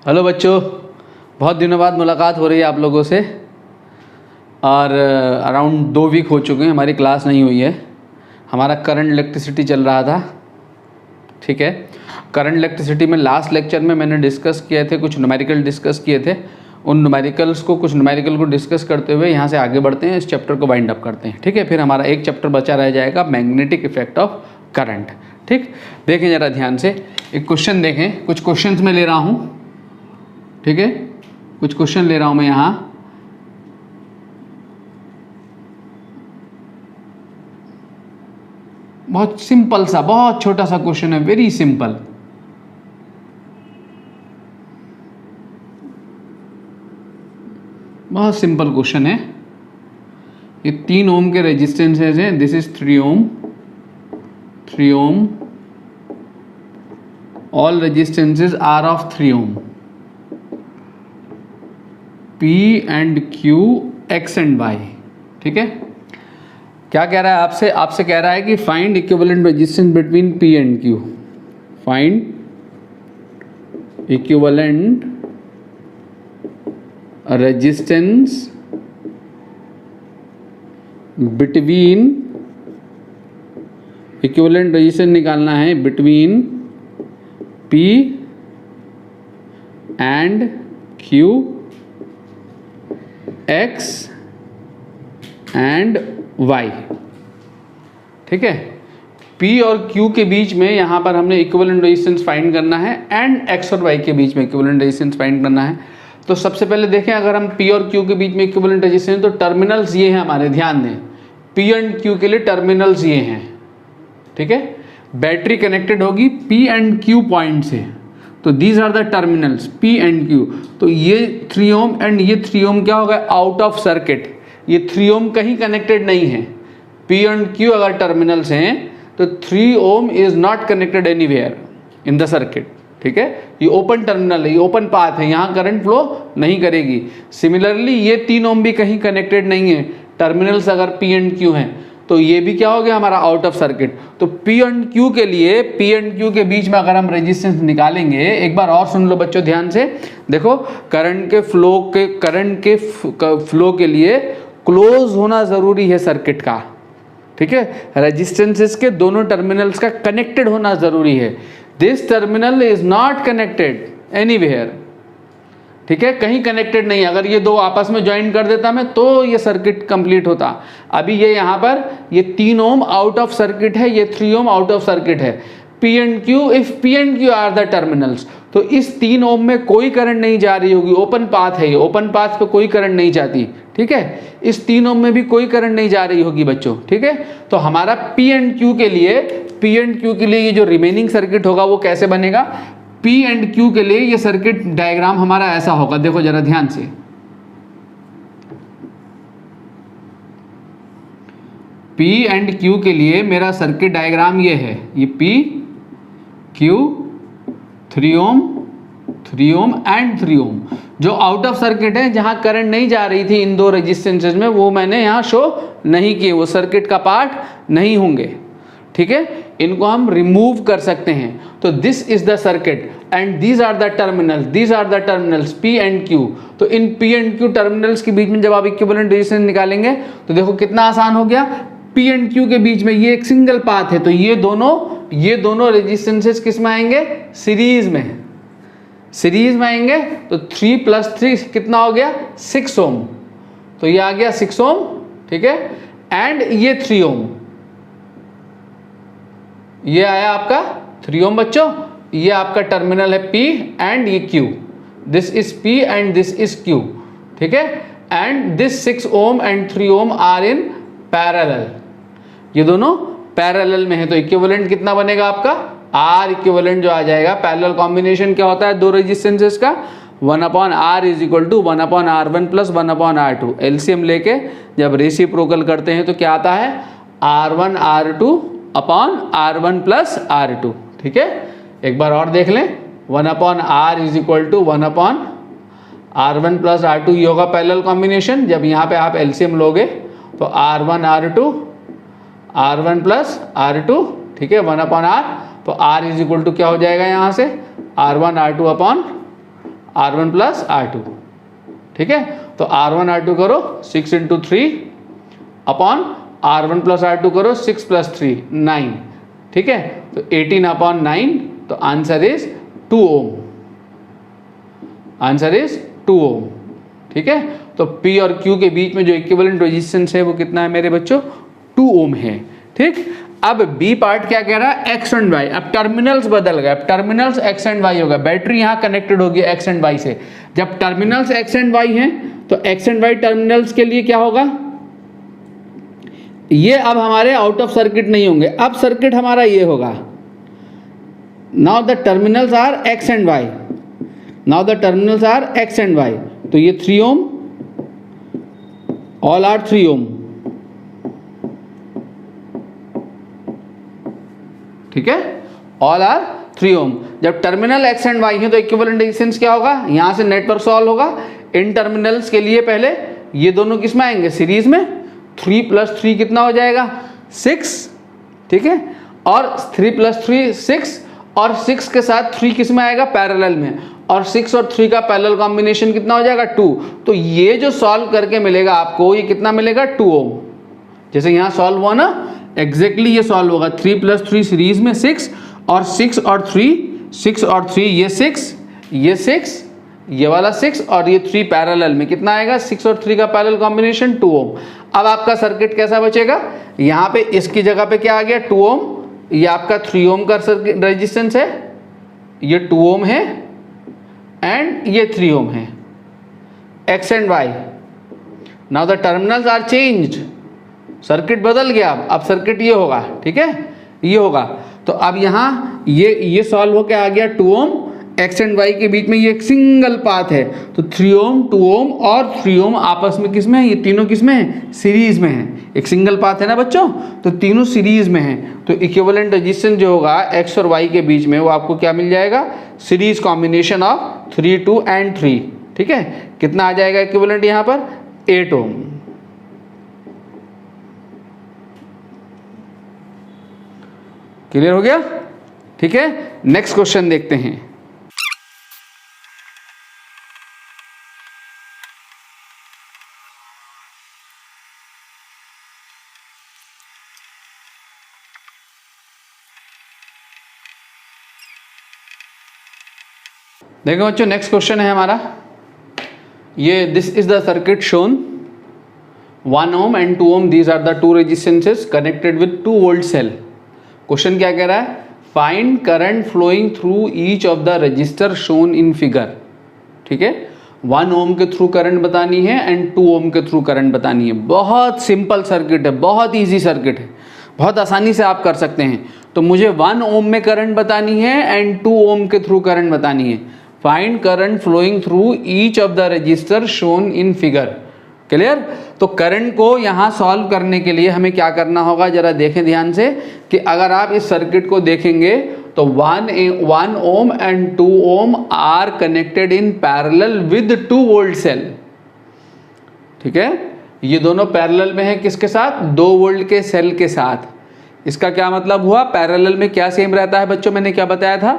Hello बच्चों, बहुत दिनों बाद मुलाकात हो रही है आप लोगों से और अराउंड 2 वीक हो चुके हैं हमारी क्लास नहीं हुई है। हमारा करंट इलेक्ट्रिसिटी चल रहा था, ठीक है। करंट इलेक्ट्रिसिटी में लास्ट लेक्चर में मैंने डिस्कस किए थे, कुछ न्यूमेरिकल डिस्कस किए थे। उन कुछ न्यूमेरिकल को डिस्कस करते हुए यहाँ से आगे बढ़ते हैं, इस चैप्टर को वाइंड अप करते हैं, ठीक है। फिर हमारा एक चैप्टर बचा रह जाएगा, मैग्नेटिक इफेक्ट ऑफ करंट। ठीक, देखें ज़रा ध्यान से, एक क्वेश्चन देखें। कुछ क्वेश्चंस मैं ले रहा हूँ, ठीक है, कुछ क्वेश्चन ले रहा हूं मैं यहां। बहुत सिंपल सा, बहुत छोटा सा क्वेश्चन है, वेरी सिंपल। बहुत सिंपल क्वेश्चन है। ये 3 ओम के रेजिस्टेंसेज हैं। This is 3 ohm. All resistances are of 3 ohm. P and Q, X and Y, ठीक है। क्या कह रहा है आपसे कह रहा है कि find equivalent resistance between P and Q। Find equivalent resistance between, equivalent resistance निकालना है between P and Q, X and Y, ठीक है। P और Q के बीच में यहाँ पर हमने इक्विवेलेंट रेजिस्टेंस फाइंड करना है एंड X और Y के बीच में इक्विवेलेंट रेजिस्टेंस फाइंड करना है। तो सबसे पहले देखें, अगर हम P और Q के बीच में इक्विवेलेंट रेजिस्टेंस, तो टर्मिनल्स ये हैं हमारे, ध्यान दें। P एंड Q के लिए टर्मिनल्स ये हैं, ठीक है। बैटरी कनेक्टेड होगी P एंड Q पॉइंट से, तो these are the terminals P and Q। तो ये 3 ओम एंड ये 3 ओम क्या होगा, आउट ऑफ सर्किट। ये 3 ओम कहीं कनेक्टेड नहीं है। P एंड Q अगर टर्मिनल्स हैं तो 3 ohm is not connected anywhere in the circuit, ठीक है। ये ओपन टर्मिनल है, ये ओपन पाथ है, यहाँ करंट फ्लो नहीं करेगी। सिमिलरली ये 3 ओम भी कहीं कनेक्टेड नहीं है, टर्मिनल्स अगर P एंड Q हैं, तो ये भी क्या हो गया हमारा, आउट ऑफ सर्किट। तो P एंड Q के लिए, P एंड Q के बीच में अगर हम रेजिस्टेंस निकालेंगे, एक बार और सुन लो बच्चों ध्यान से। देखो, करंट के फ्लो के लिए क्लोज होना जरूरी है सर्किट का, ठीक है। रेजिस्टेंसेस के दोनों टर्मिनल्स का कनेक्टेड होना जरूरी है। This terminal is not connected anywhere, ठीक है, कहीं कनेक्टेड नहीं। अगर ये 2 आपस में ज्वाइन कर देता मैं, तो ये सर्किट कंप्लीट होता। अभी ये यहाँ पर ये 3 ओम आउट ऑफ सर्किट है, ये 3 ओम आउट ऑफ सर्किट है। P and Q, if P and Q are the terminals, तो इस 3 ओम में कोई करंट नहीं जा रही होगी, ओपन पाथ है ये, ओपन पाथ पे कोई करंट नहीं जाती, ठीक है। इस 3 ओम में भी कोई करंट नहीं जा रही होगी बच्चों, ठीक है। तो हमारा P एंड Q के लिए ये जो रिमेनिंग सर्किट होगा वो कैसे बनेगा, P एंड Q के लिए ये सर्किट डायग्राम हमारा ऐसा होगा। देखो जरा ध्यान से, P एंड Q के लिए मेरा सर्किट डायग्राम ये है, ये P Q 3 ओम एंड 3 ओम। जो आउट ऑफ सर्किट है, जहां करंट नहीं जा रही थी इन 2 रेजिस्टेंसेज में, वो मैंने यहां शो नहीं किए, वो सर्किट का पार्ट नहीं होंगे, ठीक है। इनको हम रिमूव कर सकते हैं। तो this is the circuit and these are the terminals P and Q। तो इन P एंड Q टर्मिनल्स के बीच में जब आप इक्विवेलेंट रेजिस्टेंस निकालेंगे, तो देखो कितना आसान हो गया। P एंड Q के बीच में ये एक सिंगल पाथ है, तो ये दोनों रेजिस्टेंसेस किस में आएंगे, सीरीज में आएंगे। तो 3 + 3 कितना हो गया, 6 ओम। तो ये आ गया 6 ओम, ठीक है। एंड ये 3 ओम, ये आया आपका 3 ओम बच्चों। ये आपका टर्मिनल है P एंड ये Q, this is P and this is Q, ठीक है। And this 6 ohm and 3 ohm are in parallel, ये दोनों पैरेलल में है। तो इक्विवेलेंट कितना बनेगा आपका, R इक्विवेलेंट जो आ जाएगा। पैरेलल कॉम्बिनेशन क्या होता है 2 रेजिस्टेंसेस का, 1/R = 1/R1 + 1/R2। एलसीएम लेके जब रेसिप्रोकल करते हैं तो क्या आता है, R1 R2/R1 + R2, ठीक है। एक बार और देख लें, 1/R = 1/R1 + R2, ये होगा पैरेलल कॉम्बिनेशन। जब यहाँ पे आप एलसीएम लोगे तो R1 R1 + R2, ठीक है, 1/R। तो R = क्या हो जाएगा यहाँ से, R1 R2 R1 plus R2, ठीक है। तो R1 R2 करो 6 × 3 अपॉन R1 प्लस R2 करो 6 + 3 9, ठीक है। तो 18/9, तो answer is 2 ohm, answer is 2 ohm, ठीक है। तो P और Q के बीच में जो इक्विवेलेंट रेजिस्टेंस है वो कितना है मेरे बच्चों, 2 ओम है, ठीक। अब बी पार्ट क्या कह रहा है, एक्स एंड वाई। अब टर्मिनल्स बदल गए, अब टर्मिनल्स एक्स एंड वाई होगा, बैटरी यहाँ कनेक्टेड होगी एक्स एंड वाई से। जब टर्मिनल्स एक्स एंड वाई हैं तो एक्स एंड वाई टर्मिनल्स के लिए क्या होगा, ये अब हमारे आउट ऑफ सर्किट नहीं होंगे, अब सर्किट हमारा ये होगा। Now the terminals are X and Y, now the terminals are X and Y, तो ये 3 ओम, ऑल आर 3 ओम, ठीक है, ऑल आर 3 ओम। जब टर्मिनल एक्स एंड वाई है तो इक्विवेलेंट रेजिस्टेंस क्या होगा, यहां से नेटवर्क सॉल्व होगा। इन टर्मिनल्स के लिए पहले ये दोनों किस में आएंगे, सीरीज में। 3 + 3 कितना हो जाएगा, 6, ठीक है, और 3 + 3 6, और 6 के साथ 3 किस में आएगा, पैरेलल में, और 6 और 3 का पैरेलल कॉम्बिनेशन कितना हो जाएगा, 2। तो ये जो सॉल्व करके मिलेगा आपको, ये कितना मिलेगा, 2 ओम। जैसे यहाँ सॉल्व हुआ ना, एग्जैक्टली ये सॉल्व होगा। 3 + 3 सीरीज में 6, और 6 और 3 ये 6, ये 6, ये वाला 6, और ये 3 पैरेलल में कितना आएगा, 6 और 3 का पैरेलल कॉम्बिनेशन 2 ओम। अब आपका सर्किट कैसा बचेगा, यहाँ पे इसकी जगह पे क्या आ गया, 2 ओम, ये आपका 3 ओम का सर्किट रेजिस्टेंस है, ये 2 ओम है, एंड ये 3 ओम है, X and Y. Now the terminals are changed, circuit बदल गया। अब सर्किट ये होगा, ठीक है, ये होगा। तो अब यहाँ ये सॉल्व होकर आ गया 2 ओम, एक्स एंड वाई के बीच में ये एक सिंगल पाथ है, तो 3 ओम, 2 ओम और 3 ओम आपस में किस में है, ये तीनों किस में है, सीरीज में है। एक सिंगल पाथ है ना बच्चों, तो तीनों सीरीज में है। तो इक्विवेलेंट रेजिस्टेंस जो होगा एक्स और वाई के बीच में, वो आपको क्या मिल जाएगा, सीरीज कॉम्बिनेशन ऑफ 3, 2 एंड 3, ठीक है। कितना आ जाएगा इक्विवेलेंट यहाँ पर, 8 ओम। क्लियर हो गया, ठीक है। नेक्स्ट क्वेश्चन देखते हैं। देखो बच्चों, नेक्स्ट क्वेश्चन है हमारा ये, this is the circuit shown 1 ohm and 2 ohm, these are the 2 resistances connected with 2 volt cell. Question क्या कह रहा है, find current flowing through each of the resistor shown in figure, ठीक है। 1 ओम के थ्रू करंट बतानी है एंड 2 ओम के थ्रू करंट बतानी है। बहुत सिंपल सर्किट है, बहुत इजी सर्किट है, बहुत आसानी से आप कर सकते हैं। तो मुझे 1 ओम में करंट बतानी है एंड 2 ओम के थ्रू करंट बतानी है। Find current flowing through each of the resistor shown in figure, clear. तो करंट को यहाँ सॉल्व करने के लिए हमें क्या करना होगा, जरा देखें ध्यान से, कि अगर आप इस सर्किट को देखेंगे तो 1 ohm and 2 ohm are connected in parallel with 2 volt cell, ठीक है। ये दोनों पैरेलल में है, किसके साथ, 2 वोल्ट के सेल के साथ। इसका क्या मतलब हुआ, पैरेलल में क्या सेम रहता है बच्चों, मैंने क्या बताया था,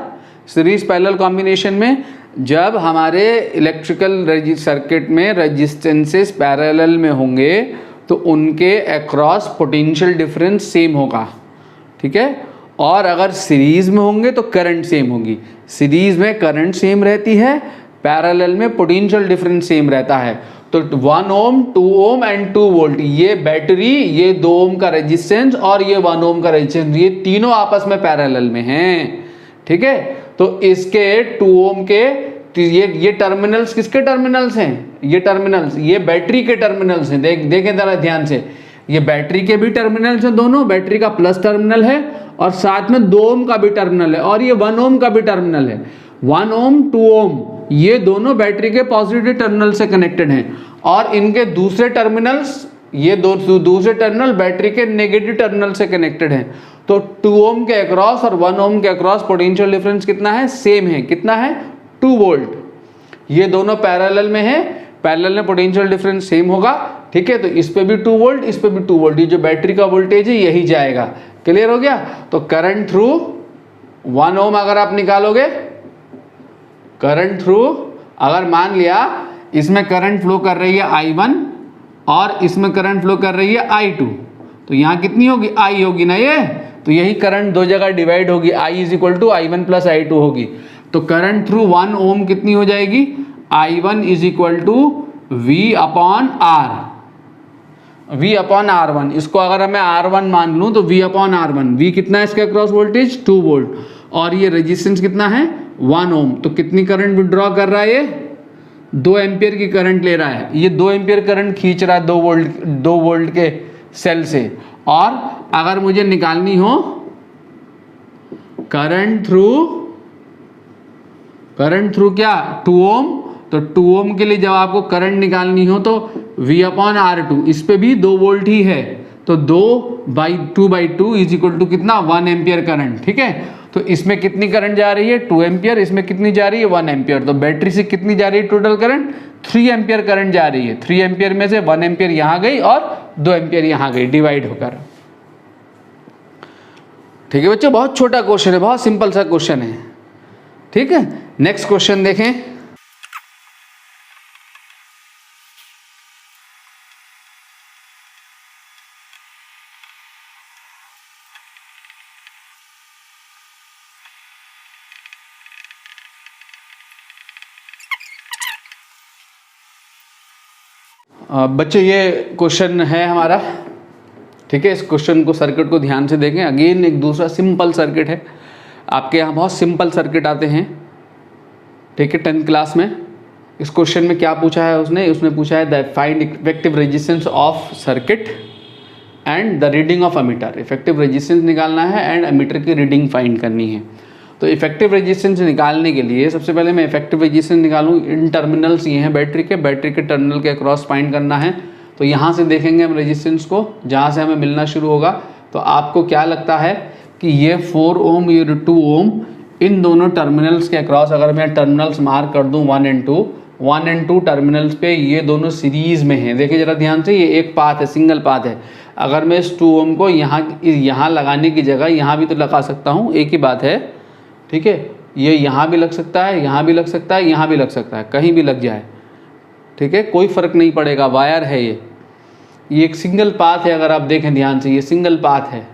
सीरीज पैरेलल कॉम्बिनेशन में जब हमारे इलेक्ट्रिकल सर्किट में रेजिस्टेंसेस पैरेलल में होंगे तो उनके अक्रॉस पोटेंशियल डिफरेंस सेम होगा, ठीक है। और अगर सीरीज में होंगे तो करंट सेम होगी। सीरीज में करंट सेम रहती है, पैरेलल में पोटेंशियल डिफरेंस सेम रहता है। तो 1 ओम, 2 ओम एंड 2 वोल्ट, ये बैटरी, ये 2 ओम का रेजिस्टेंस और ये 1 ओम का रेजिस्टेंस, ये तीनों आपस में पैरेलल में हैं, ठीक है। तो इसके 2 ओम के ये टर्मिनल्स किसके टर्मिनल्स हैं, ये टर्मिनल्स, ये बैटरी के टर्मिनल्स हैं। देखें जरा ध्यान से, ये बैटरी के भी टर्मिनल्स हैं दोनों, बैटरी का प्लस टर्मिनल है और साथ में 2 ओम का भी टर्मिनल है, और ये 1 ओम का भी टर्मिनल है। 1 ओम, 2 ओम, ये दोनों बैटरी के पॉजिटिव टर्मिनल से कनेक्टेड हैं, और इनके दूसरे टर्मिनल्स, ये दूसरे टर्मिनल बैटरी के नेगेटिव टर्मिनल से कनेक्टेड हैं। तो 2 ओम के अक्रॉस और 1 ओम के अक्रॉस पोटेंशियल डिफरेंस कितना है, सेम है। कितना है, 2 वोल्ट। ये दोनों पैरेलल में है, पैरेलल में पोटेंशियल डिफरेंस सेम होगा, ठीक है। तो इस पे भी 2 वोल्ट, इस पे भी 2 वोल्ट, ये जो बैटरी का वोल्टेज है यही जाएगा। क्लियर हो गया। तो करंट थ्रू 1 ओम अगर आप निकालोगे, करंट थ्रू अगर मान लिया इसमें करंट फ्लो कर रही है I1 और इसमें करंट फ्लो कर रही है I2, तो यहाँ कितनी होगी, I होगी ना ये, तो यही करंट दो जगह डिवाइड होगी, I is equal to I1 plus I2 होगी। तो करंट थ्रू 1 ओम कितनी हो जाएगी, I1 is equal to V upon R, V upon R1। इसको अगर मैं R1 मान लूँ तो V अपॉन R1, V कितना है इसका क्रॉस वोल्टेज 2 वोल्ट, और ये रेजिस्टेंस कितना है 1 ओम। तो कितनी करंट विड्रॉ कर रहा है ये, 2 एम्पियर की करंट ले रहा है, ये 2 एम्पियर करंट खींच रहा है 2 वोल्ट के सेल से। और अगर मुझे निकालनी हो करंट थ्रू क्या 2 ओम, तो 2 ओम के लिए जब आपको करंट निकालनी हो तो V अपॉन R2, इस पे भी 2 वोल्ट ही है, तो 2/2 इज इक्वल टू कितना 1 एम्पियर करंट। ठीक है, तो इसमें कितनी करंट जा रही है 2 एम्पियर, इसमें कितनी जा रही है 1 एम्पियर, तो बैटरी से कितनी जा रही है टोटल करंट 3 एम्पियर करंट जा रही है। 3 एम्पियर में से 1 एम्पियर यहाँ गई और 2 एम्पियर यहाँ गई डिवाइड होकर। ठीक है बच्चों, बहुत छोटा क्वेश्चन है, बहुत सिंपल सा क्वेश्चन है। ठीक है, नेक्स्ट क्वेश्चन देखें। बच्चों ये क्वेश्चन है हमारा, ठीक है। इस क्वेश्चन को, सर्किट को ध्यान से देखें। अगेन एक दूसरा सिंपल सर्किट है, आपके यहाँ बहुत सिंपल सर्किट आते हैं, ठीक है, 10th क्लास में। इस क्वेश्चन में क्या पूछा है उसने पूछा है the find effective resistance of circuit and the reading of ammeter. Effective resistance निकालना है एंड एमीटर की रीडिंग फाइंड करनी है। तो इफेक्टिव रेजिस्टेंस निकालने के लिए सबसे पहले मैं इफेक्टिव रेजिस्टेंस निकालूँ। इन टर्मिनल्स ये हैं बैटरी के टर्मिनल के अक्रॉस फाइंड करना है। तो यहाँ से देखेंगे हम रेजिस्टेंस को, जहाँ से हमें मिलना शुरू होगा। तो आपको क्या लगता है कि ये 4 ओम ये 2 ओम, इन दोनों टर्मिनल्स के अक्रॉस अगर मैं टर्मिनल्स मार्क कर दूँ 1 and 2 टर्मिनल्स पे, ये दोनों सीरीज़ में हैं। देखिए ज़रा ध्यान से, ये एक पाथ है, सिंगल पाथ है। अगर मैं इस 2 ओम को यहाँ लगाने की जगह यहाँ भी तो लगा सकता हूँ, एक ही बात है। ठीक है, ये यहाँ भी लग सकता है, यहाँ भी लग सकता है, यहाँ भी लग सकता है, कहीं भी लग जाए, ठीक है, कोई फ़र्क नहीं पड़ेगा। वायर है ये एक सिंगल पाथ है। अगर आप देखें ध्यान से, ये सिंगल पाथ है।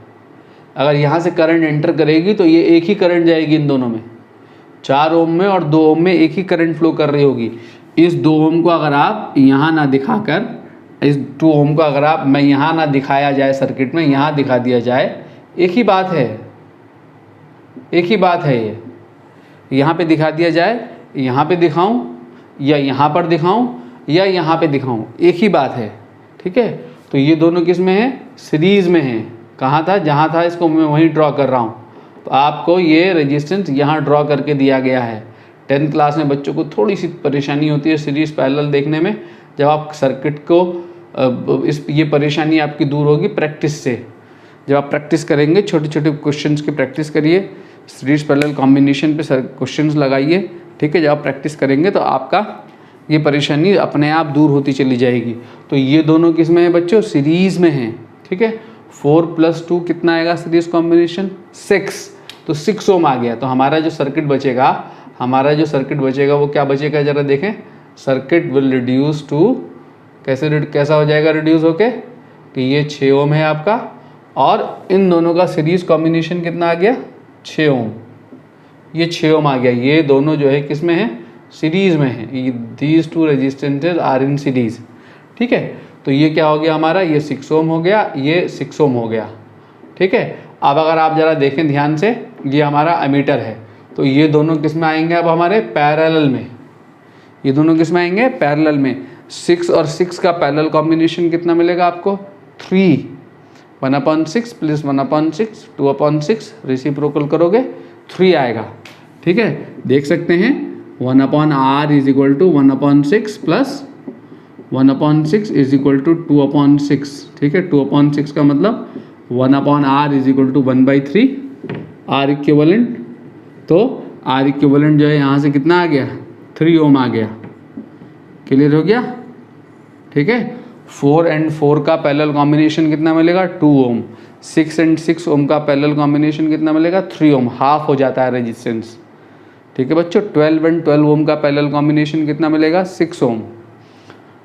अगर यहाँ से करंट एंटर करेगी तो ये एक ही करंट जाएगी इन दोनों में, 4 ओम में और 2 ओम में एक ही करंट फ्लो कर रही होगी। इस 2 ओम को अगर आप यहाँ ना दिखाकर, इस 2 ओम को अगर आप मैं यहाँ ना दिखाया जाए सर्किट में, यहाँ दिखा दिया जाए, एक ही बात है, एक ही बात है। ये यहाँ पे दिखा दिया जाए, यहाँ पे दिखाऊं या यहाँ पर दिखाऊं या यहाँ पे दिखाऊं, एक ही बात है। ठीक है, तो ये दोनों किस में है, सीरीज़ में है। कहाँ था, जहाँ था इसको मैं वहीं ड्रॉ कर रहा हूँ। तो आपको ये रेजिस्टेंस यहाँ ड्रॉ करके दिया गया है। 10th क्लास में बच्चों को थोड़ी सी परेशानी होती है सीरीज़ पैरेलल देखने में। जब आप सर्किट को ये परेशानी आपकी दूर होगी प्रैक्टिस से। जब आप प्रैक्टिस करेंगे, छोटे छोटे क्वेश्चंस की प्रैक्टिस करिए, सीरीज पैरेलल कॉम्बिनेशन पे क्वेश्चंस लगाइए। ठीक है, जब आप प्रैक्टिस करेंगे तो आपका ये परेशानी अपने आप दूर होती चली जाएगी। तो ये दोनों किस में है बच्चों, सीरीज़ में हैं। ठीक है, 4 + 2 कितना आएगा सीरीज कॉम्बिनेशन 6, तो 6 ओम आ गया। तो हमारा जो सर्किट बचेगा वो क्या बचेगा, ज़रा देखें। सर्किट विल रिड्यूस टू, कैसा हो जाएगा रिड्यूस होके, कि ये 6 ओम है आपका, और इन दोनों का सीरीज कॉम्बिनेशन कितना आ गया 6 ओम। ये 6 ओम आ गया। ये दोनों जो है किस में है, सीरीज़ में है। These 2 resistances are in series. ठीक है, तो ये क्या हो गया हमारा, ये 6 ओम हो गया, ये 6 ओम हो गया। ठीक है, अब अगर आप ज़रा देखें ध्यान से, ये हमारा एमीटर है। तो ये दोनों किस में आएंगे अब हमारे, पैरेलल में। ये दोनों किस में आएंगे, पैरेलल में। 6 और 6 का पैरेलल कॉम्बिनेशन कितना मिलेगा आपको, 3। 1/6 + 1/6 2/6, रेसिप्रोकल करोगे 3 आएगा। ठीक है, देख सकते हैं 1/r = 1/6 + 1/6 = 2/6। ठीक है, 2/6 का मतलब 1/r = 1/3 R इक्विवेलेंट। तो R इक्विवेलेंट जो है यहाँ से कितना आ गया, 3 ओम आ गया। क्लियर हो गया। ठीक है, 4 and 4 का पैरेलल कॉम्बिनेशन कितना मिलेगा, 2 ओम। 6 and 6 ओम का पैरेलल कॉम्बिनेशन कितना मिलेगा, 3 ओम। हाफ हो जाता है रेजिस्टेंस। ठीक है बच्चों, 12 एंड 12 ओम का पैरेलल कॉम्बिनेशन कितना मिलेगा, 6 ओम।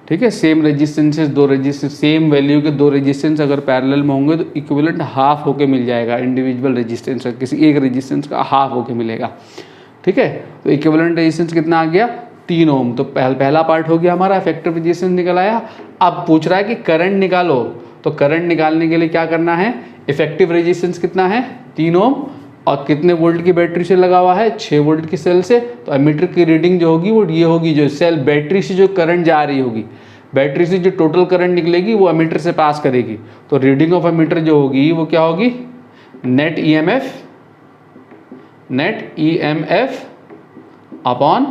ठीक है, सेम रेजिस्टेंसेस, दो रेजिस्टेंस सेम वैल्यू के दो रेजिस्टेंस अगर पैरेलल में होंगे तो इक्विवेलेंट हाफ होके मिल जाएगा, इंडिविजुअल रेजिस्टेंस का किसी एक रेजिस्टेंस का हाफ होके मिलेगा। ठीक है, तो इक्विवेलेंट रेजिस्टेंस कितना आ गया, 3 ओम। तो पहला पार्ट हो गया हमारा, इफेक्टिव रेजिस्टेंस निकल आया। अब पूछ रहा है कि करंट निकालो, तो करंट निकालने के लिए क्या करना है, इफेक्टिव रेजिस्टेंस कितना है, 3 ओम, और कितने वोल्ट की बैटरी से लगा हुआ है, 6 वोल्ट की सेल से। तो एमीटर की रीडिंग जो होगी वो ये होगी, जो सेल बैटरी से जो करंट जा रही होगी, बैटरी से जो टोटल करंट निकलेगी वो एमीटर से पास करेगी। तो रीडिंग ऑफ एमीटर जो होगी वो क्या होगी, net EMF upon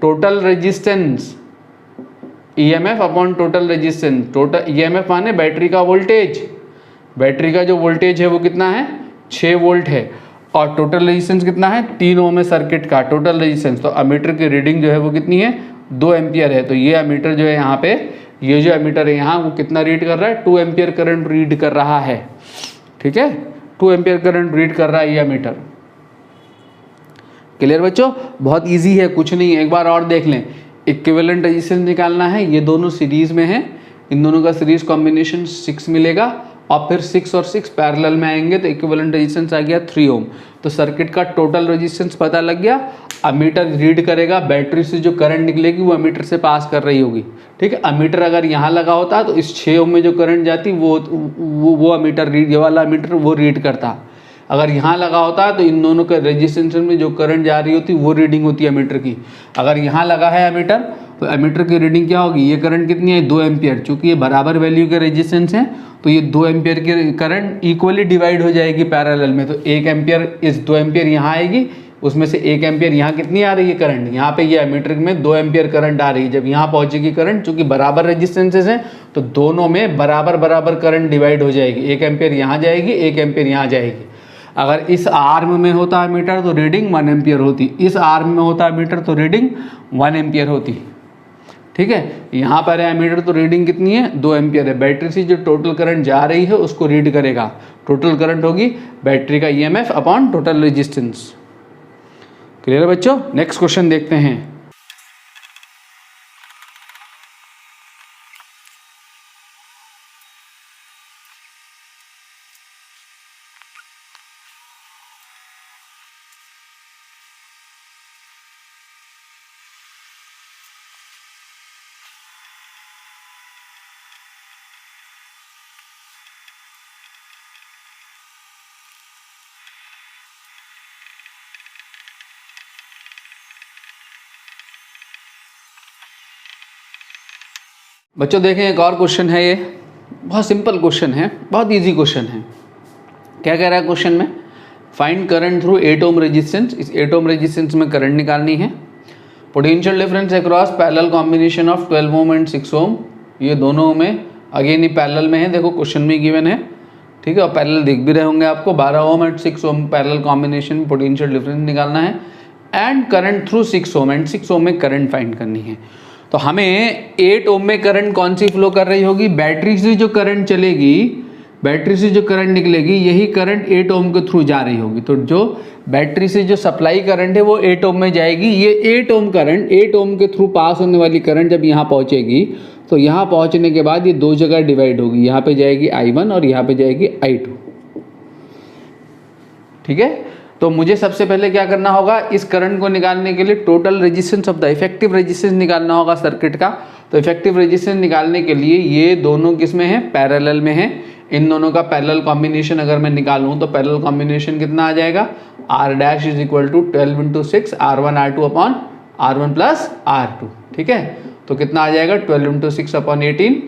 total resistance, EMF upon total resistance. Total EMF माने बैटरी का वोल्टेज, बैटरी का जो वोल्टेज है वो कितना है, 6 वोल्ट है, और टोटल रेजिस्टेंस कितना है, 3 ओम है सर्किट का टोटल रेजिस्टेंस। तो एमीटर की रीडिंग जो है वो कितनी है, 2 एम्पियर है। तो ये एमीटर जो है यहाँ पे, ये जो एमीटर है यहाँ वो कितना रीड कर रहा है, 2 एम्पियर करंट रीड कर रहा है। ठीक है, 2 एम्पियर करंट रीड कर रहा है ये एमीटर। क्लियर बच्चों, बहुत इजी है, कुछ नहीं है, एक बार और देख लें। इक्विवेलेंट रेजिस्टेंस निकालना है, ये दोनों सीरीज में है, इन दोनों का सीरीज कॉम्बिनेशन 6 मिलेगा, और फिर 6 और 6 पैरेलल में आएंगे तो इक्विवेलेंट रेजिस्टेंस आ गया 3 ओम। तो सर्किट का टोटल रेजिस्टेंस पता लग गया। एमीटर रीड करेगा, बैटरी से जो करंट निकलेगी वो एमीटर से पास कर रही होगी। ठीक है, एमीटर अगर यहाँ लगा होता तो इस 6 ओम में जो करंट जाती वो एमीटर रीड, ये वाला एमीटर वो रीड करता। अगर यहाँ लगा होता तो इन दोनों के रेजिस्टेंस में जो करंट जा रही होती वो रीडिंग होती है एमीटर की। अगर यहाँ लगा है एमीटर तो एमीटर की रीडिंग क्या होगी, ये करंट कितनी है, 2 एम्पियर। चूँकि ये बराबर वैल्यू के रेजिस्टेंस हैं तो ये 2 एम्पियर की करंट इक्वली डिवाइड हो जाएगी पैरेलल में। तो 1 एम्पियर इस 2 एम्पियर यहाँ आएगी, उसमें से 1 एम्पियर यहाँ कितनी आ रही है करंट, यहाँ पे ये एमीटर में 2 एम्पियर करंट आ रही है। जब यहाँ पहुँचेगी करंट, चूँकि बराबर रेजिस्टेंसेस हैं तो दोनों में बराबर बराबर करंट डिवाइड हो जाएगी। 1 एम्पियर यहाँ जाएगी, 1 एम्पियर यहाँ जाएगी। अगर इस आर्म में होता है मीटर तो रीडिंग 1 एम्पियर होती, इस आर्म में होता है मीटर तो रीडिंग 1 एम्पियर होती। ठीक है, यहाँ पर है मीटर तो रीडिंग कितनी है, 2 एम्पियर है। बैटरी से जो टोटल करंट जा रही है उसको रीड करेगा। टोटल करंट होगी बैटरी का EMF upon total resistance. Clear है बच्चों, नेक्स्ट क्वेश्चन देखते हैं। बच्चों देखें, एक और क्वेश्चन है, ये बहुत सिंपल क्वेश्चन है, बहुत इजी क्वेश्चन है। क्या कह रहा है क्वेश्चन में, find current through 8 ohm resistance. इस 8 ओम रेजिस्टेंस में करंट निकालनी है। Potential difference across parallel combination of 12 ohm and 6 ओम। ये दोनों में अगेन ही पैरेलल में है, देखो क्वेश्चन में गिवन है। ठीक है, और पैरेलल दिख भी रहे होंगे आपको। 12 ohm and 6 ohm parallel combination potential difference निकालना है, and current through 6 ohm, and 6 ohm में करंट फाइंड करनी है। तो हमें 8 ओम में करंट कौन सी फ्लो कर रही होगी, बैटरी से जो करंट चलेगी, बैटरी से जो करंट निकलेगी यही करंट 8 ओम के थ्रू जा रही होगी। तो जो बैटरी से जो सप्लाई करंट है वो 8 ओम में जाएगी। ये 8 ओम करंट, 8 ओम के थ्रू पास होने वाली करंट जब यहाँ पहुँचेगी तो यहाँ पहुँचने के बाद ये दो जगह डिवाइड होगी, यहाँ पे जाएगी I1 और यहाँ पे जाएगी I2। ठीक है, तो मुझे सबसे पहले क्या करना होगा, इस करंट को निकालने के लिए total resistance of the effective resistance निकालना होगा सर्किट का। तो इफेक्टिव रेजिस्टेंस निकालने के लिए ये दोनों किस में है, पैरेलल में है। इन दोनों का पैरेलल कॉम्बिनेशन अगर मैं निकालूं तो पैरेलल कॉम्बिनेशन कितना आ जाएगा, R dash is equal to 12 into 6 R1 R2 upon R1 plus R2। ठीक है, तो कितना आ जाएगा 12 इंटू 6 अपॉन 18,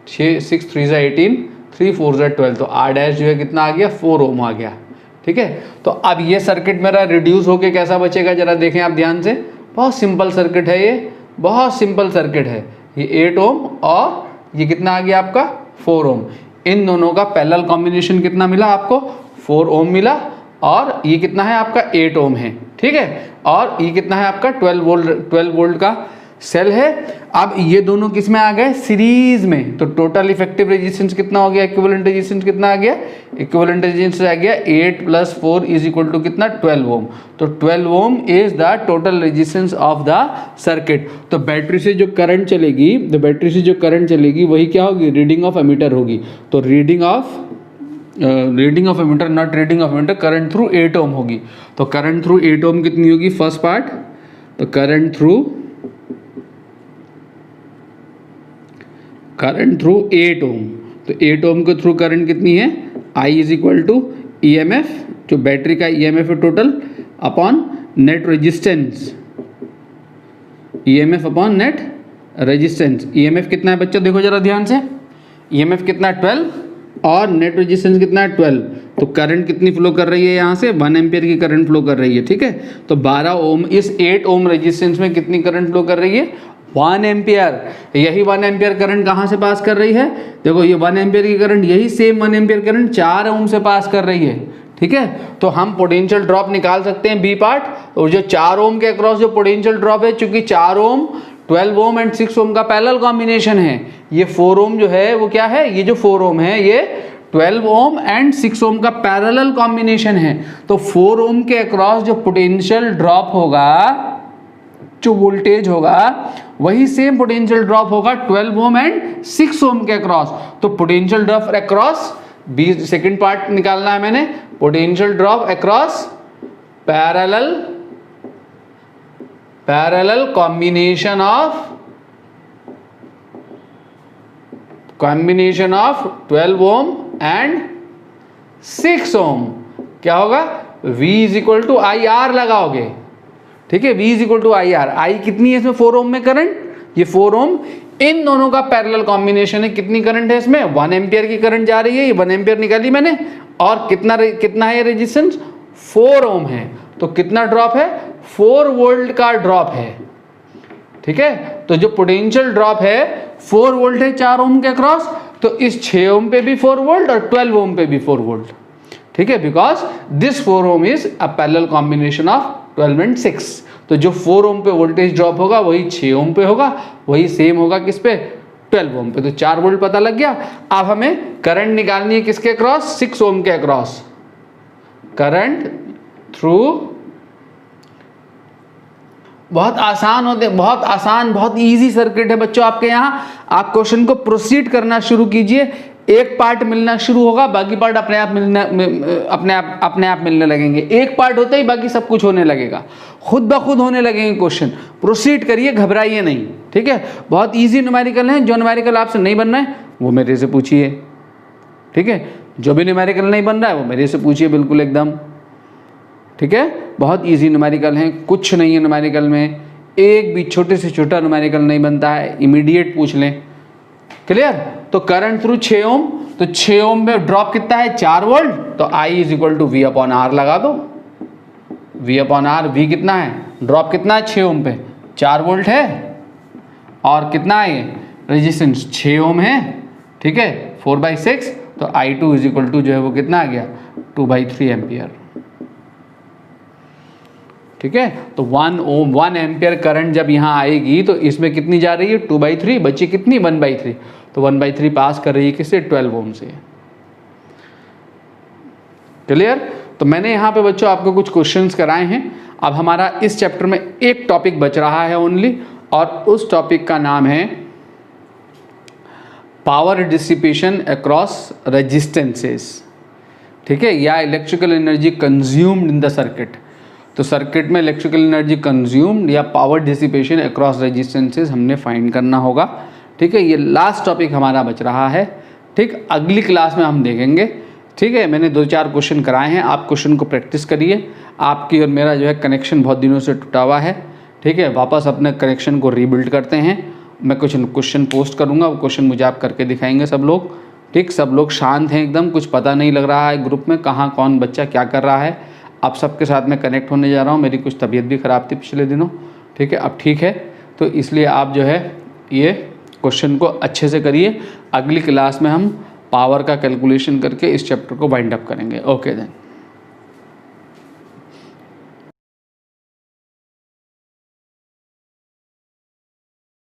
6 3 ज़ा 18, 3 4 ज़ा 12। तो R डैश जो है कितना आ गया, 4 ओम आ गया। ठीक है, तो अब ये सर्किट मेरा रिड्यूस होके कैसा बचेगा, जरा देखें आप ध्यान से। बहुत सिंपल सर्किट है ये, बहुत सिंपल सर्किट है। ये 8 ओम और ये कितना आ गया आपका 4 ओम। इन दोनों का पैरेलल कॉम्बिनेशन कितना मिला आपको, 4 ओम मिला, और ये कितना है आपका 8 ओम है। ठीक है, और ये कितना है आपका 12 वोल्ट का सेल है। अब ये दोनों किस में आ गए, सीरीज में, तो टोटल इफेक्टिव रेजिस्टेंस कितना हो गया, इक्विवेलेंट रेजिस्टेंस कितना आ गया, इक्विवेलेंट रेजिस्टेंस आ गया 8 + 4 = कितना 12 ओम। तो 12 ohm is the total resistance of the circuit. तो बैटरी से जो करंट चलेगी, तो बैटरी से जो करंट चलेगी वही क्या होगी, रीडिंग ऑफ एमीटर होगी। तो reading of ammeter, not reading of ammeter, current through 8 ohm होगी। तो करंट थ्रू 8 ओम कितनी होगी, फर्स्ट पार्ट, तो करंट थ्रू 8 ओम, तो 8 ओम के थ्रू करंट कितनी है, I = EMF, जो बैटरी का EMF है total, upon net resistance, EMF upon net resistance. EMF कितना है बच्चों, देखो जरा ध्यान से, EMF कितना है 12 और नेट रेजिस्टेंस कितना है 12। तो करंट कितनी फ्लो कर रही है, यहाँ से 1 एम्पियर की करंट फ्लो कर रही है, ठीक है। तो 12 ओम, इस 8 ओम रेजिस्टेंस में कितनी करंट फ्लो कर रही है, 1 एम्पियर। यही 1 एम्पियर करंट कहाँ से पास कर रही है, देखो ये 1 एम्पियर की करंट, यही सेम 1 एम्पियर करंट 4 ओम से पास कर रही है, ठीक है। तो हम पोटेंशियल ड्रॉप निकाल सकते हैं बी पार्ट, और जो 4 ओम के अक्रॉस जो पोटेंशियल ड्रॉप है, चूंकि 4 ओम 12 ओम एंड 6 ओम का पैरेलल कॉम्बिनेशन है, ये 4 ओम जो है वो क्या है, ये जो 4 ओम है ये 12 ओम एंड 6 ओम का पैरेलल कॉम्बिनेशन है। तो 4 ओम के अक्रॉस जो पोटेंशियल ड्रॉप होगा, जो वोल्टेज होगा, वही सेम पोटेंशियल ड्रॉप होगा 12 ओम एंड 6 ओम के अक्रॉस। तो potential drop across, B second part निकालना है मैंने, potential drop across parallel combination of 12 ohm and 6 ohm, क्या होगा, V = IR लगाओगे, ठीक है, V = IR। I कितनी है इसमें, 4 ओम में करंट, ये 4 ओम, इन दोनों का पैरेलल कॉम्बिनेशन है। कितनी करंट है इसमें, 1 एम्पियर की करंट जा रही है, ये 1 एम्पियर निकाली मैंने, और कितना है ये रेजिस्टेंस, 4 ओम है। तो कितना ड्रॉप है, 4 वोल्ट का ड्रॉप है, ठीक है। तो जो पोटेंशियल ड्रॉप है 4 वोल्ट है 4 ओम के अक्रॉस, तो इस 6 ओम पे भी 4 वोल्ट और 12 ओम पे भी 4 वोल्ट, ठीक है, because this 4 ohm is a parallel combination of 12 and 6। तो जो 4 ओम पे वोल्टेज ड्रॉप होगा वही 6 ओम पे होगा, वही सेम होगा किस पे, 12 ओम पे। तो 4 वोल्ट पता लग गया। अब हमें करंट निकालनी है किसके अक्रॉस, 6 ओम के अक्रॉस, करंट थ्रू, बहुत आसान होते, बहुत आसान, बहुत इजी सर्किट है बच्चों आपके यहाँ। आप क्वेश्चन को प्रोसीड करना शुरू कीजिए, एक पार्ट मिलना शुरू होगा, बाकी पार्ट अपने आप मिलने लगेंगे। एक पार्ट होते ही बाकी सब कुछ होने लगेगा, खुद ब खुद होने लगेंगे क्वेश्चन। प्रोसीड करिए, घबराइए नहीं, ठीक है। बहुत इजी न्यूमेरिकल है, जो न्यूमेरिकल आपसे नहीं बन रहा है वो मेरे से पूछिए, ठीक है। जो भी न्यूमेरिकल नहीं बन रहा है वो मेरे से पूछिए, बिल्कुल एकदम, ठीक है। बहुत इजी न्यूमेरिकल हैं, कुछ नहीं है न्यूमेरिकल में, एक भी छोटे से छोटा न्यूमेरिकल नहीं बनता है, इमीडिएट पूछ लें, क्लियर। तो करंट थ्रू 6 ओम, तो 6 ओम में ड्रॉप कितना है, 4 वोल्ट, तो I = V/R लगा दो, V/R, V कितना है, ड्रॉप कितना है 6 ओम पे, 4 वोल्ट है, और कितना है ये रेजिस्टेंस 6 ओम है, ठीक है, 4/6, तो I2 = जो है वो कितना आ गया, 2/3 एम्पियर, ठीक है। तो 1 एम्पियर करंट जब यहाँ आएगी तो इसमें कितनी जा रही है, 2/3, बची कितनी, 1/3। तो 1/3 पास कर रही है किससे, 12 ओम से, क्लियर। तो मैंने यहाँ पे बच्चों आपको कुछ क्वेश्चंस कराए हैं। अब हमारा इस चैप्टर में एक टॉपिक बच रहा है ओनली, और उस टॉपिक का नाम है पावर डिसिपेशन अक्रॉस रेजिस्टेंसेस, ठीक है, या electrical energy consumed in the circuit. तो सर्किट में इलेक्ट्रिकल एनर्जी कंज्यूम्ड या पावर डिसिपेशन अक्रॉस रेजिस्टेंसेस हमने फाइंड करना होगा, ठीक है। ये लास्ट टॉपिक हमारा बच रहा है, ठीक। अगली क्लास में हम देखेंगे, ठीक है। मैंने 2-4 क्वेश्चन कराए हैं, आप क्वेश्चन को प्रैक्टिस करिए। आपकी और मेरा जो है कनेक्शन बहुत दिनों से टूटा हुआ है, ठीक है। वापस अपने कनेक्शन को रीबिल्ड करते हैं। मैं कुछ क्वेश्चन पोस्ट करूँगा, वो क्वेश्चन मुझे आप करके दिखाएंगे सब लोग, ठीक। सब लोग शांत हैं एकदम, कुछ पता नहीं लग रहा है ग्रुप में कहाँ कौन बच्चा क्या कर रहा है। आप सबके साथ में कनेक्ट होने जा रहा हूँ, मेरी कुछ तबीयत भी ख़राब थी पिछले दिनों, ठीक है, अब ठीक है। तो इसलिए आप जो है ये क्वेश्चन को अच्छे से करिए। अगली क्लास में हम पावर का कैलकुलेशन करके इस चैप्टर को वाइंड अप करेंगे। Okay then.